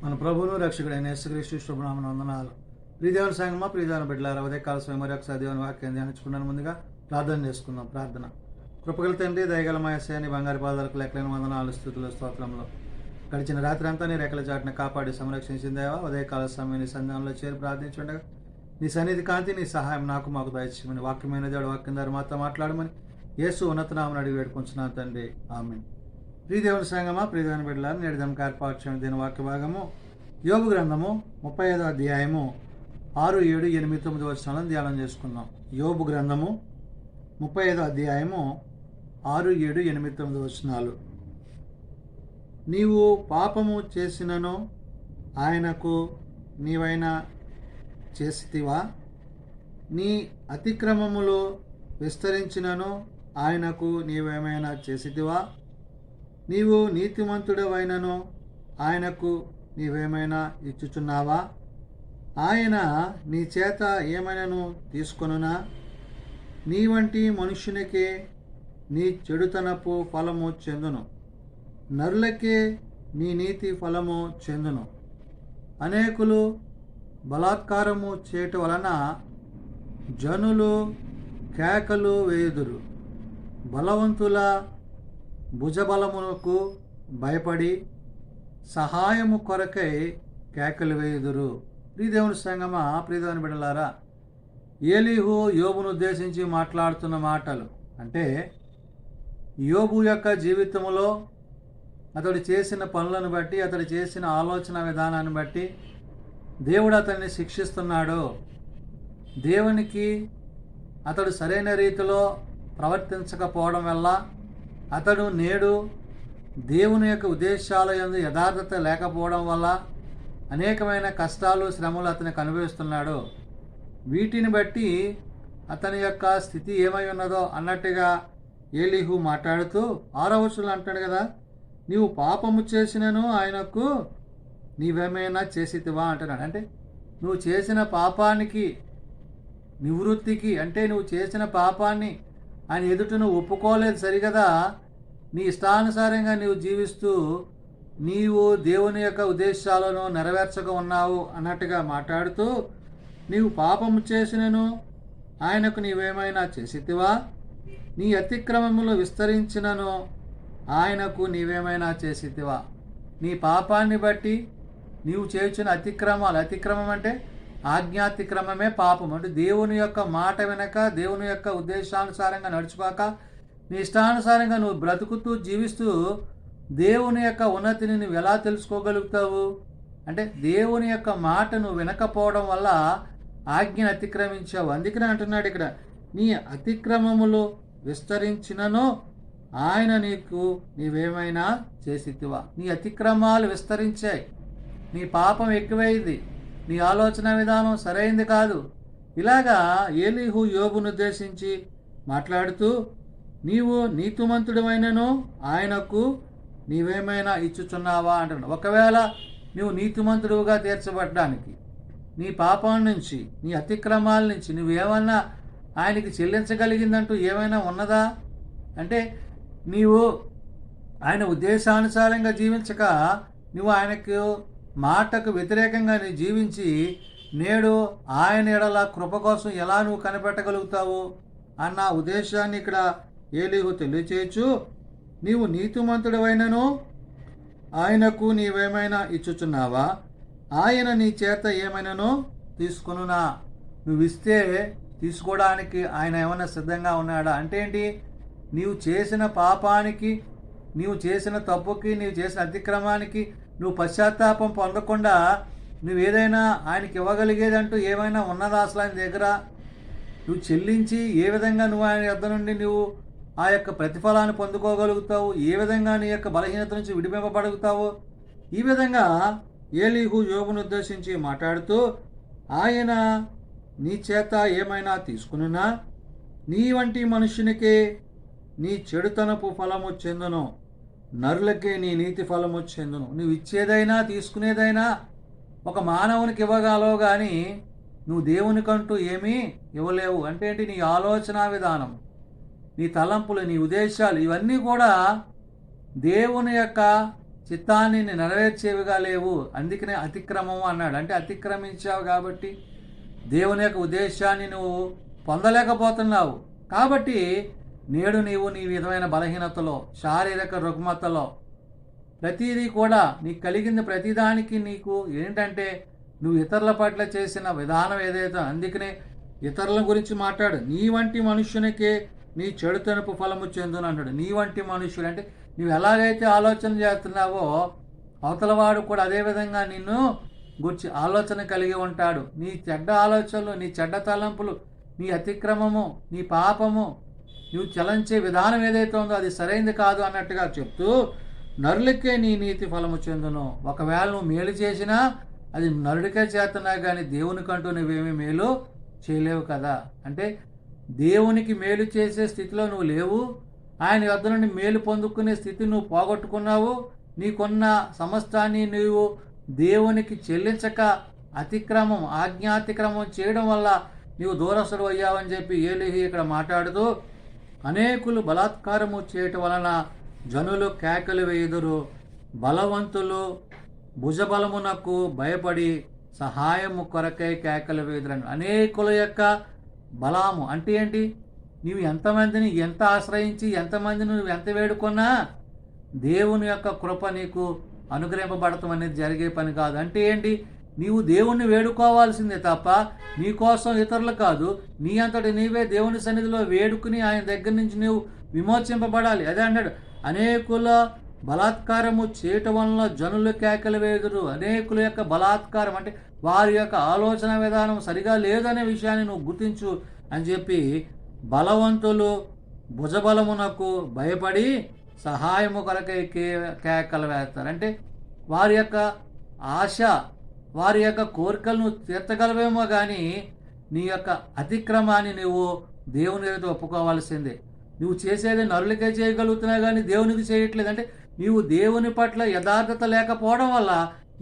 మన ప్రభువును రక్షకుడైన యేసుక్రీస్తు శుభనామమున వందనాలు. ప్రియదేవుని సంగమా, ప్రియదేవుని బిడ్డలారా, ఉదయకాల సమయం మరి ఒకసారి దేవుని వాక్యాన్ని ధ్యానించుకున్నాను. ముందుగా ప్రార్థన చేసుకుందాం. ప్రార్థన. కృపగల తండ్రి, దయగల మా యేసయ్య, నీ బంగారు పాదాలకు లెక్కలేని వందనాలు, స్తుతులు, స్తోత్రములు. గడిచిన రాత్రి అంతా నీ రెక్కల చాటున కాపాడి సంరక్షించిన దేవా, ఉదయకాల సమయం నీ సంధానంలో చేరి ప్రార్థించుండగా నీ సన్నిధి కాంతి, నీ సహాయం మాకు దయచేయమని, వాక్యమైన దేవుడు వాక్యం ద్వారా మాతో మాట్లాడమని యేసు ఉన్నత నామమున అడిగి వేడుకుంటున్నాను తండ్రి. ఆమేన్. ప్రియదేవుని సంగమా, ప్రియదేవుని బిడ్డలారా, నేడు దినకు ఏర్పాటు చేయడం దీని వాక్య భాగము యోబు గ్రంథము 35వ అధ్యాయము 6, 7, 8, 9 వచనాలను ధ్యానం చేసుకుందాం. యోబు గ్రంథము 35వ అధ్యాయము 6, 7, 8, 9 వచనాలు. నీవు పాపము చేసినను ఆయనకు నీవైనా చేసితివా? నీ అతిక్రమములు విస్తరించినను ఆయనకు నీవేమైనా చేసితివా? నీవు నీతిమంతుడవైనను ఆయనకు నీవేమైనా ఇచ్చుచున్నావా? ఆయన నీ చేత ఏమైనాను తీసుకొనునా? నీ వంటి మనుష్యునికే నీ చెడుతనపు ఫలము చెందును, నరులకే నీ నీతి ఫలము చెందును. అనేకులు బలాత్కారము చేయటం వలన జనులు కేకలు వేయుదురు, బలవంతుల భుజబలమునకు భయపడి సహాయము కొరకై కేకలు వేయుదురు. ప్రియదేవుని సంగమా, ప్రియదేవుని బిడ్డలారా, ఏలీహు యోబును ఉద్దేశించి మాట్లాడుతున్న మాటలు అంటే యోబు యొక్క జీవితంలో అతడు చేసిన పనులను బట్టి, అతడు చేసిన ఆలోచన విధానాన్ని బట్టి దేవుడు అతన్ని శిక్షిస్తున్నాడు. దేవునికి అతడు సరైన రీతిలో ప్రవర్తించకపోవడం వల్ల అతడు నేడు దేవుని యొక్క ఉద్దేశాల యందు యథార్థత లేకపోవడం వల్ల అనేకమైన కష్టాలు, శ్రమలు అతనికి అనుభవిస్తున్నాడు. వీటిని బట్టి అతని యొక్క స్థితి ఏమై ఉన్నదో అన్నట్టుగా ఏలీహు మాట్లాడుతూ 6వ వచనంలో అంటాడు కదా, నీవు పాపము చేసినను ఆయనకు నీవేమైనా చేసితివా అంటున్నాడు. అంటే నువ్వు చేసిన పాపానికి నివృత్తికి, అంటే నువ్వు చేసిన పాపాన్ని ఆయన ఎదుట నువ్వు ఒప్పుకోలేదు సరిగదా, నీ ఇష్టానుసారంగా నీవు జీవిస్తూ నీవు దేవుని యొక్క ఉద్దేశాలను నెరవేర్చక ఉన్నావు అన్నట్టుగా మాట్లాడుతూ, నీవు పాపము చేసినను ఆయనకు నీవేమైనా చేసితివా? నీ అతిక్రమములు విస్తరించినను ఆయనకు నీవేమైనా చేసితివా? నీ పాపాన్ని బట్టి నీవు చేసిన అతిక్రమం అంటే ఆజ్ఞాతిక్రమమే పాపం. అంటే దేవుని యొక్క మాట వినక, దేవుని యొక్క ఉద్దేశానుసారంగా నడుచుకోక, నీ ఇష్టానుసారంగా నువ్వు బ్రతుకుతూ జీవిస్తూ దేవుని యొక్క ఉన్నతిని నువ్వు ఎలా తెలుసుకోగలుగుతావు? అంటే దేవుని యొక్క మాట నువ్వు వినకపోవడం వల్ల ఆజ్ఞను అతిక్రమించావు. అందుకనే అంటున్నాడు ఇక్కడ, నీ అతిక్రమములు విస్తరించినను ఆయన నీకు నీవేమైనా చేసితివా? నీ అతిక్రమాలు విస్తరించాయి, నీ పాపం ఎక్కువైంది, నీ ఆలోచన విధానం సరైంది కాదు. ఇలాగా ఏలీహు యోబును ఉద్దేశించి మాట్లాడుతూ, నీవు నీతిమంతుడమైనను ఆయనకు నీవేమైనా ఇచ్చుచున్నావా అంటున్నావు. ఒకవేళ నీవు నీతిమంతుడుగా తీర్చబడడానికి, నీ పాపం నుంచి, నీ అతిక్రమాల నుంచి నువ్వేమన్నా ఆయనకి చెల్లించగలిగిందంటూ ఏమైనా ఉన్నదా? అంటే నీవు ఆయన ఉద్దేశానుసారంగా జీవించక, నువ్వు ఆయనకు మాటకు వ్యతిరేకంగా నీ జీవించి నేడు ఆయన ఎడల కృప కోసం ఎలా నువ్వు కనిపెట్టగలుగుతావు అన్న ఉద్దేశాన్ని ఇక్కడ ఏలీహు తెలియచేయచ్చు. నీవు నీతిమంతుడవైనను ఆయనకు నీవేమైనా ఇచ్చుచున్నావా? ఆయన నీ చేత ఏమైనానో తీసుకొనునా? నువ్వు ఇస్తే తీసుకోవడానికి ఆయన ఏమైనా సిద్ధంగా ఉన్నాడా? అంటే ఏంటి? నీవు చేసిన పాపానికి, నీవు చేసిన తప్పుకి, నీవు చేసిన అతిక్రమానికి నువ్వు పశ్చాత్తాపం పొందకుండా నువ్వు ఏదైనా ఆయనకి ఇవ్వగలిగేదంటూ ఏమైనా ఉన్నదా అసలు ఆయన దగ్గర? నువ్వు చెల్లించి ఏ విధంగా నువ్వు ఆయన యొద్ద నుండి నువ్వు ఆ యొక్క ప్రతిఫలాన్ని పొందుకోగలుగుతావు? ఏ విధంగా నీ యొక్క బలహీనత నుంచి విడిపింపబడుగుతావు? ఈ విధంగా ఏలీహు యోబును ఉద్దేశించి మాట్లాడుతూ, ఆయన నీ చేత ఏమైనా తీసుకునునా? నీ వంటి మనుషునికే నీ చెడుతనపు ఫలము చెందును, నరులకే నీ నీతి ఫలము చెందును. నువ్వు ఇచ్చేదైనా తీసుకునేదైనా ఒక మానవునికి ఇవ్వగలవు, కానీ నువ్వు దేవునికంటూ ఏమీ ఇవ్వలేవు. అంటే ఏంటి? నీ ఆలోచన విధానం, నీ తలంపులు, నీ ఉద్దేశాలు ఇవన్నీ కూడా దేవుని యొక్క చిత్తాన్ని నెరవేర్చేవిగా లేవు, అందుకనే అతిక్రమము అన్నాడు. అంటే అతిక్రమించావు కాబట్టి దేవుని యొక్క ఉద్దేశాన్ని నువ్వు పొందలేకపోతున్నావు. కాబట్టి నేడు నీవు నీ విధమైన బలహీనతలో, శారీరక రుగ్మతలో, ప్రతిదీ కూడా నీకు కలిగింది ప్రతిదానికి నీకు ఏంటంటే నువ్వు ఇతరుల పట్ల చేసిన విధానం ఏదైతే, అందుకనే ఇతరుల గురించి మాట్లాడు. నీ వంటి మనుష్యునికే నీ చెడు తనుపు ఫలము చెందును అంటాడు. నీ వంటి మనుష్యుడు అంటే నువ్వు ఎలాగైతే ఆలోచన చేస్తున్నావో అవతలవాడు కూడా అదేవిధంగా నిన్ను గురించి ఆలోచన కలిగి ఉంటాడు. నీ చెడ్డ ఆలోచనలు, నీ చెడ్డ తలంపులు, నీ అతిక్రమము, నీ పాపము, నువ్వు చలంచే విధానం ఏదైతే ఉందో అది సరైనది కాదు అన్నట్టుగా చెప్తూ నరులకే నీ నీతి ఫలము చెందును. ఒకవేళ నువ్వు మేలు చేసినా అది నరుడికే చేస్తున్నా కానీ దేవునికంటూ నువ్వేమీ మేలు చేయలేవు కదా. అంటే దేవునికి మేలు చేసే స్థితిలో నువ్వు లేవు. ఆయన వద్ద నుండి మేలు పొందుకునే స్థితి నువ్వు పోగొట్టుకున్నావు. నీకున్న సమస్తాన్ని నువ్వు దేవునికి చెల్లించక అతిక్రమం, ఆజ్ఞాతిక్రమం చేయడం వల్ల నీవు దూరస్తుడు అయ్యావని చెప్పి ఏలీహు ఇక్కడ మాట్లాడుతూ, అనేకులు బలాత్కారము చేయటం వలన జనులు కేకలు వేయుదురు, బలవంతులు భుజబలమునకు భయపడి సహాయము కొరకై కేకలు వేయుదురు. అనేకుల యొక్క బలము అంటే ఏంటి? నీవు ఎంతమందిని ఎంత ఆశ్రయించి ఎంతమందిని నువ్వు ఎంత వేడుకున్నా దేవుని యొక్క కృప నీకు అనుగ్రహింపబడటం అనేది జరిగే పని కాదు. అంటే ఏంటి? నీవు దేవుణ్ణి వేడుకోవాల్సిందే తప్ప నీకోసం ఇతరులు కాదు. నీ అంతటి నీవే దేవుని సన్నిధిలో వేడుకుని ఆయన దగ్గర నుంచి నీవు విమోచింపబడాలి. అదే అన్నాడు, అనేకుల బలాత్కారము చేయటం వలన జనులు కేకలు వేదురు. అనేకుల యొక్క బలాత్కారం అంటే వారి యొక్క ఆలోచన విధానం సరిగా లేదనే విషయాన్ని నువ్వు గుర్తించు అని చెప్పి, బలవంతులు భుజబలమునకు భయపడి సహాయము కొరకై కేకలు వేస్తారు. అంటే వారి యొక్క ఆశ, వారి యొక్క కోరికలను తీర్చగలవేమో కానీ నీ యొక్క అతిక్రమాన్ని నువ్వు దేవుని ఎదుట ఒప్పుకోవాల్సిందే. నువ్వు చేసేది నరులకే చేయగలుగుతున్నావు కానీ దేవునికి చేయట్లేదు. అంటే నీవు దేవుని పట్ల యథార్థత లేకపోవడం వల్ల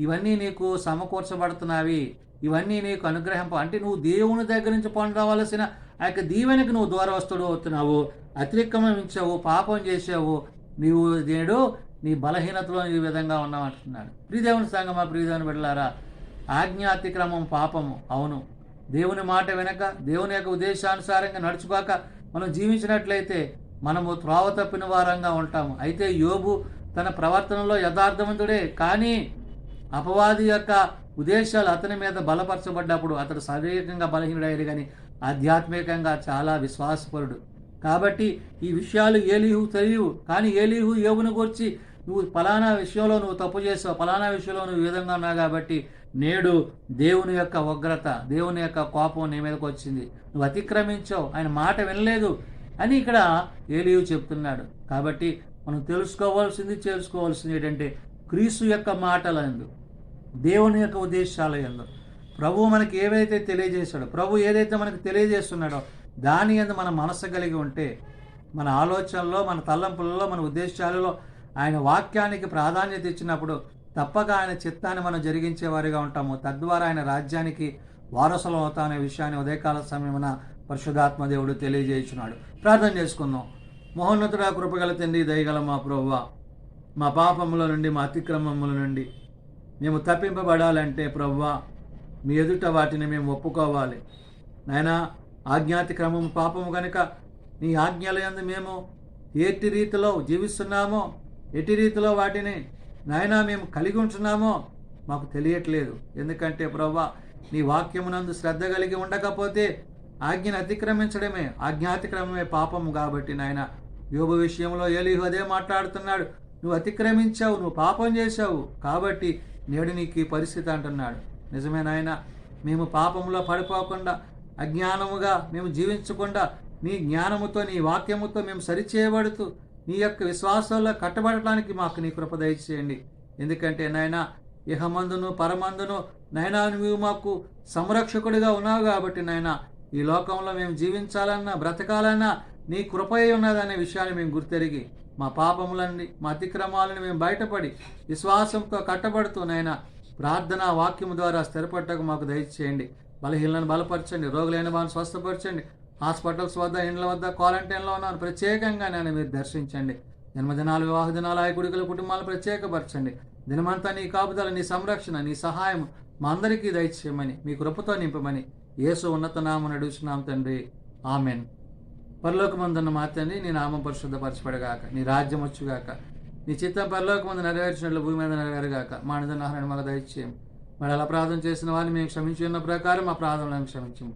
ఇవన్నీ నీకు సమకూర్చబడుతున్నావి, ఇవన్నీ నీకు అనుగ్రహింప అంటే నువ్వు దేవుని దగ్గర నుంచి పొందవలసిన ఆ యొక్క దీవెనకి నువ్వు దూరవస్తుడు అవుతున్నావు, అతిక్రమించావు, పాపం చేసావు. నీవు నేడు నీ బలహీనతలో ఈ విధంగా ఉన్నావంటున్నాడు. ప్రియదేవుని సంగమా, ప్రియదేవుని బిడ్డలారా, ఆజ్ఞ అతిక్రమం పాపము. అవును, దేవుని మాట వెనక దేవుని యొక్క ఉద్దేశానుసారంగా నడుచుకోక మనం జీవించినట్లయితే మనము త్రోవ తప్పిన వారంగా ఉంటాము. అయితే యోబు తన ప్రవర్తనలో యథార్థవంతుడే, కానీ అపవాది యొక్క ఉద్దేశాలు అతని మీద బలపరచబడ్డప్పుడు అతడు శారీరకంగా బలహీనుడయ్యాడు కానీ ఆధ్యాత్మికంగా చాలా విశ్వాసపరుడు. కాబట్టి ఈ విషయాలు ఏలీహు తెలియవు. కానీ ఏలీహు యోబును గురించి నువ్వు ఫలానా విషయంలో నువ్వు తప్పు చేసావు, ఫలానా విషయంలో నువ్వు ఈ విధంగా ఉన్నావు కాబట్టి నేడు దేవుని యొక్క ఉగ్రత, దేవుని యొక్క కోపం నీ మీదకి వచ్చింది, నువ్వు అతిక్రమించావు, ఆయన మాట వినలేదు అని ఇక్కడ ఏలీహు చెప్తున్నాడు. కాబట్టి మనం తెలుసుకోవాల్సింది, చేసుకోవాల్సింది ఏంటంటే క్రీస్తు యొక్క మాటలందు, దేవుని యొక్క ఉద్దేశాల యందు ప్రభువు మనకి ఏవైతే తెలియజేశాడో, ప్రభు ఏదైతే మనకు తెలియజేస్తున్నాడో దాని యందు మన మనసు కలిగి ఉంటే, మన ఆలోచనలో, మన తలంపులలో, మన ఉద్దేశాలలో ఆయన వాక్యానికి ప్రాధాన్యత ఇచ్చినప్పుడు తప్పక ఆయన చిత్తాన్ని మనం జరిగించేవారిగా ఉంటాము. తద్వారా ఆయన రాజ్యానికి వారసులు అవుతామనే విషయాన్ని ఉదయకాల సమయమున పరిశుద్ధాత్మ దేవుడు తెలియజేస్తున్నాడు. ప్రార్థన చేసుకుందాం. మహోన్నతుడా, కృపగల తండ్రి, దయగల మా ప్రభువా, మా పాపముల నుండి, మా అతిక్రమముల నుండి మేము తప్పింపబడాలంటే ప్రభువా మీ ఎదుట వాటిని మేము ఒప్పుకోవాలి. నాయనా, ఆజ్ఞాతిక్రమం పాపము కనుక నీ ఆజ్ఞల యందు మేము ఎట్టి రీతిలో జీవిస్తున్నామో, ఎట్టి రీతిలో వాటిని నాయనా మేము కలిగి ఉంటున్నామో మాకు తెలియట్లేదు. ఎందుకంటే ప్రభువా నీ వాక్యమునందు శ్రద్ధ కలిగి ఉండకపోతే ఆజ్ఞను అతిక్రమించడమే, ఆజ్ఞాతిక్రమమే పాపము. కాబట్టి నాయన యోబు విషయంలో ఏలీహు అదే మాట్లాడుతున్నాడు, నువ్వు అతిక్రమించావు, నువ్వు పాపం చేశావు కాబట్టి నేడు నీకు ఈ పరిస్థితి అంటున్నాడు. నిజమే నాయన, మేము పాపంలో పడిపోకుండా అజ్ఞానముగా మేము జీవించకుండా నీ జ్ఞానముతో, నీ వాక్యముతో మేము సరిచేయబడుతూ నీ యొక్క విశ్వాసాల్లో కట్టబడటానికి మాకు నీ కృప దయచేయండి. ఎందుకంటే నాయన ఇహమందును పరమందును నాయనా నువ్వు మాకు సంరక్షకుడిగా ఉన్నావు కాబట్టి నాయన ఈ లోకంలో మేము జీవించాలన్నా బ్రతకాలన్నా నీ కృపయే ఉన్నదనే విషయాన్ని మేము గుర్తెరిగి మా పాపములన్నీ, మా అతిక్రమాలను మేము బయటపడి విశ్వాసంతో కట్టబడుతూ నాయన ప్రార్థన వాక్యము ద్వారా స్థిరపడటకు మాకు దయచేయండి. బలహీనలను బలపరచండి, రోగులైన వారిని స్వస్థపరచండి, హాస్పిటల్స్ వద్ద, ఇండ్ల వద్ద, క్వారంటైన్లో ఉన్న ప్రత్యేకంగా నేను మీరు దర్శించండి. జన్మదినాలు, వివాహ దినాలు, ఆయా కుడికల కుటుంబాలు ప్రత్యేకపరచండి. దినమంతా నీ కాపుదల, నీ సంరక్షణ, నీ సహాయం మా అందరికీ దయచేయమని, మీ కృపతో నింపమని యేసు ఉన్నత నామమున అడుగుచున్నాం తండ్రి. ఆమెన్. పరలోకమందున్న మా తండ్రి, నీ నామం పరిశుద్ధపరచబడగాక, నీ రాజ్యం వచ్చుగాక, నీ చిత్తం పరలోకమందు నెరవేర్చినట్లు భూమి మీద నెరవేరుగాక. మా నిజం ఆహారాన్ని మాకు దయచేయం. మరి అలా ప్రార్థన చేసిన వారిని మేము క్షమించి ఉన్న ప్రకారం మా ప్రార్థనలను క్షమించము.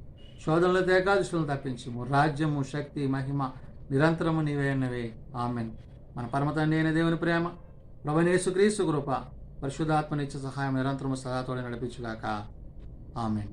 శోధనలు ఏకాదశులను తప్పించము. రాజ్యము, శక్తి, మహిమ నిరంతరము నీవే అన్నవే. ఆమెన్. మన పరమ తండ్రి అయిన దేవుని ప్రేమ, ప్రభువైన యేసుక్రీస్తు కృప, పరిశుద్ధాత్మ నిత్య సహాయం నిరంతరము సదాతోడే నడిపించుగాక. ఆమెన్.